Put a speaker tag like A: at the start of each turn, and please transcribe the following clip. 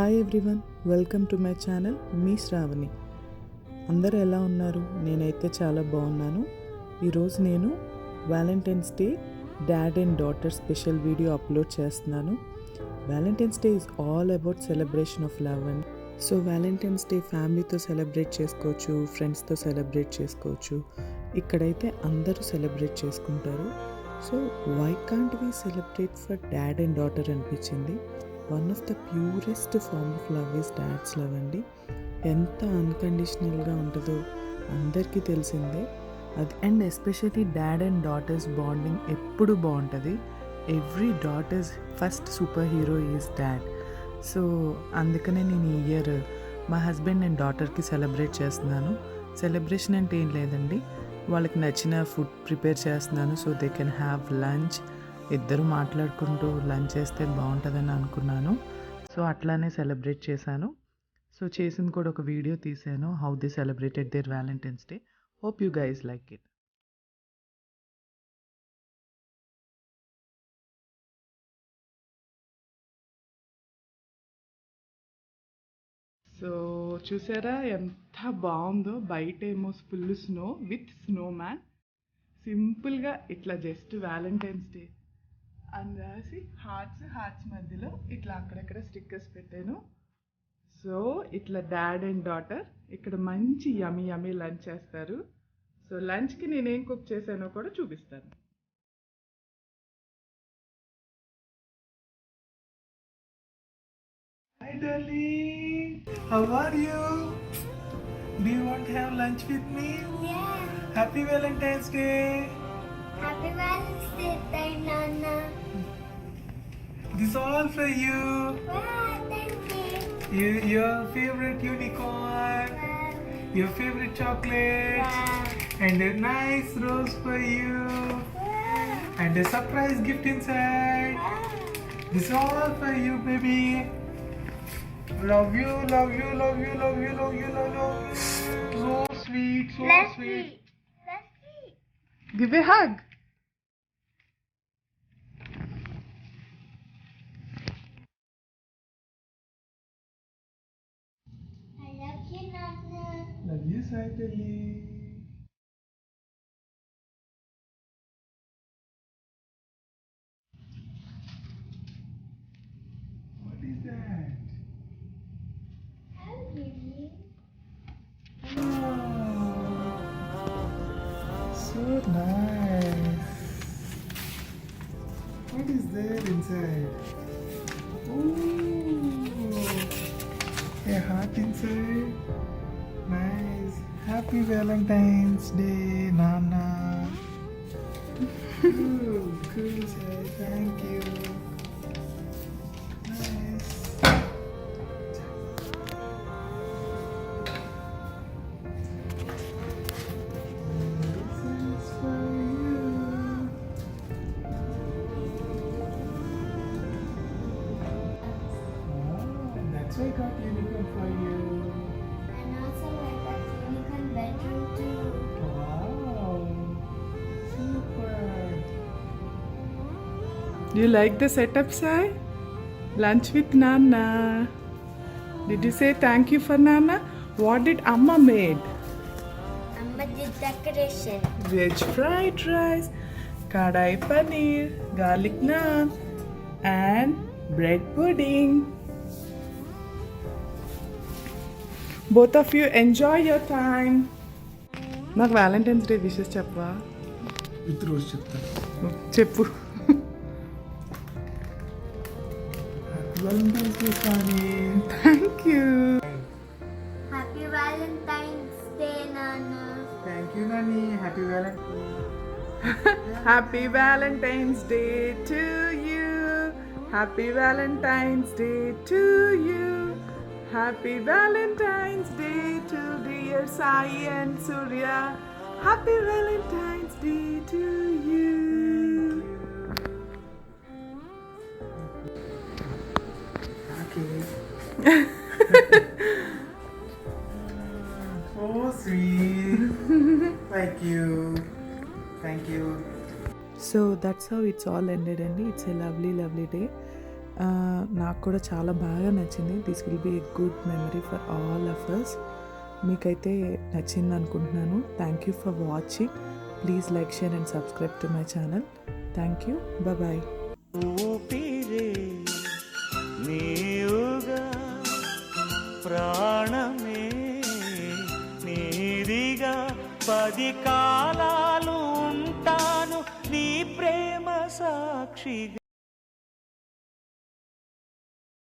A: Hi everyone, welcome to my channel మీ శ్రావణి. అందరూ ఎలా ఉన్నారు? నేనైతే చాలా బాగున్నాను. ఈరోజు నేను Valentine's day dad and daughter special video upload చేస్తున్నాను. Valentine's day is all about celebration of love and so Valentine's day ఫ్యామిలీతో సెలబ్రేట్ చేసుకోవచ్చు, ఫ్రెండ్స్తో సెలబ్రేట్ చేసుకోవచ్చు. ఇక్కడైతే అందరూ సెలబ్రేట్ చేసుకుంటారు. So why can't we celebrate for dad and daughter అనిపించింది. One of the purest form of love is dad's love అండి. ఎంత అన్కండిషనల్గా ఉంటుందో అందరికీ తెలిసిందే అది. And especially dad and daughters bonding ఎప్పుడు బాగుంటుంది. Every daughters first super hero is dad. So అందుకనే నేను ఈ ఇయర్ మా హస్బెండ్ అండ్ డాటర్కి సెలబ్రేట్ చేస్తున్నాను. సెలబ్రేషన్ అంటే ఏం లేదండి, వాళ్ళకి నచ్చిన ఫుడ్ ప్రిపేర్ చేస్తున్నాను. So they can have lunch. ఇద్దరు మాట్లాడుకుంటూ లంచ్ చేస్తే బాగుంటుందని అనుకున్నాను. సో అట్లానే సెలబ్రేట్ చేశాను. సో చేసింది కూడా ఒక వీడియో తీసాను, how they celebrated their valentine's day. Hope you guys like it. So చూసారా ఎంత బాగుందో. బయట ఏమో full snow with snowman. సింపుల్గా ఇట్లా జస్ట్ వ్యాలంటైన్స్ డే అని రాసి హార్ట్స్ మధ్యలో ఇట్లా అక్కడక్కడ స్టిక్కర్స్ పెట్టాను. సో ఇట్లా డాడ్ అండ్ డాటర్ ఇక్కడ మంచి యమీ లంచ్ చేస్తారు. సో లంచ్కి నేనేం కుక్ చేశానో కూడా చూపిస్తాను. Hi darling, how are you? Do you want to have lunch with me?
B: Yeah.
A: Happy Valentine's Day.
B: Happy Valentine's Day, Nana.
A: This is all for you.
B: Wow, thank you.
A: Your favorite unicorn,
B: Wow.
A: your favorite chocolate,
B: Wow.
A: and a nice rose for you,
B: Wow.
A: and a surprise gift inside.
B: Wow.
A: This is all for you, baby. Love you, love you, love you, love you, love you, love you. So sweet, so
B: Let's
A: sweet.
B: eat. Let's eat.
A: Give a hug.
B: I love you, Nana.
A: Love you, Saitali. What is that?
B: How do you?
A: Oh, so nice. What is there inside? Oh, a heart inside. Nice. Happy Valentine's Day, Nana. Cool, sir. Thank you. Nice. This is for you. Oh, that's why I got unicorn for you.
B: And also like that unicorn bedroom too.
A: Wow. Super.
C: Do you like the setup, Sai? Lunch with Nana. Did you say thank you for Nana? What did Amma made?
B: Amma did decoration.
C: Veg fried rice, kadai paneer, garlic naan, and bread pudding. Both of you enjoy your time. నాకు Valentine's day wishes చెప్పవా?
A: With రోజు చెప్తాను.
C: చెప్పు.
A: Valentine's Day, Swami.
C: Thank you.
B: Happy Valentine's Day, Nana.
A: Thank you, Nani. Happy Valentine's.
C: Happy Valentine's Day to you. Happy Valentine's Day to you. Happy Valentine's Day to dear Sai and Surya. Happy Valentine's Day to you.
A: Okay. So sweet. Thank you. Thank you.
C: So that's how it's all ended, and it's a lovely day.
A: నాకు కూడా చాలా బాగా నచ్చింది. This will be a good memory for all of us. మీకైతే నచ్చింది అనుకుంటున్నాను. Thank you for watching. Please like, share and subscribe to my channel. Thank you. Bye.
D: ఊపిరే నీవుగా, ప్రాణమే నీదిగా, 10 కాలాలు ఉంటాను నీ ప్రేమ సాక్షిగా.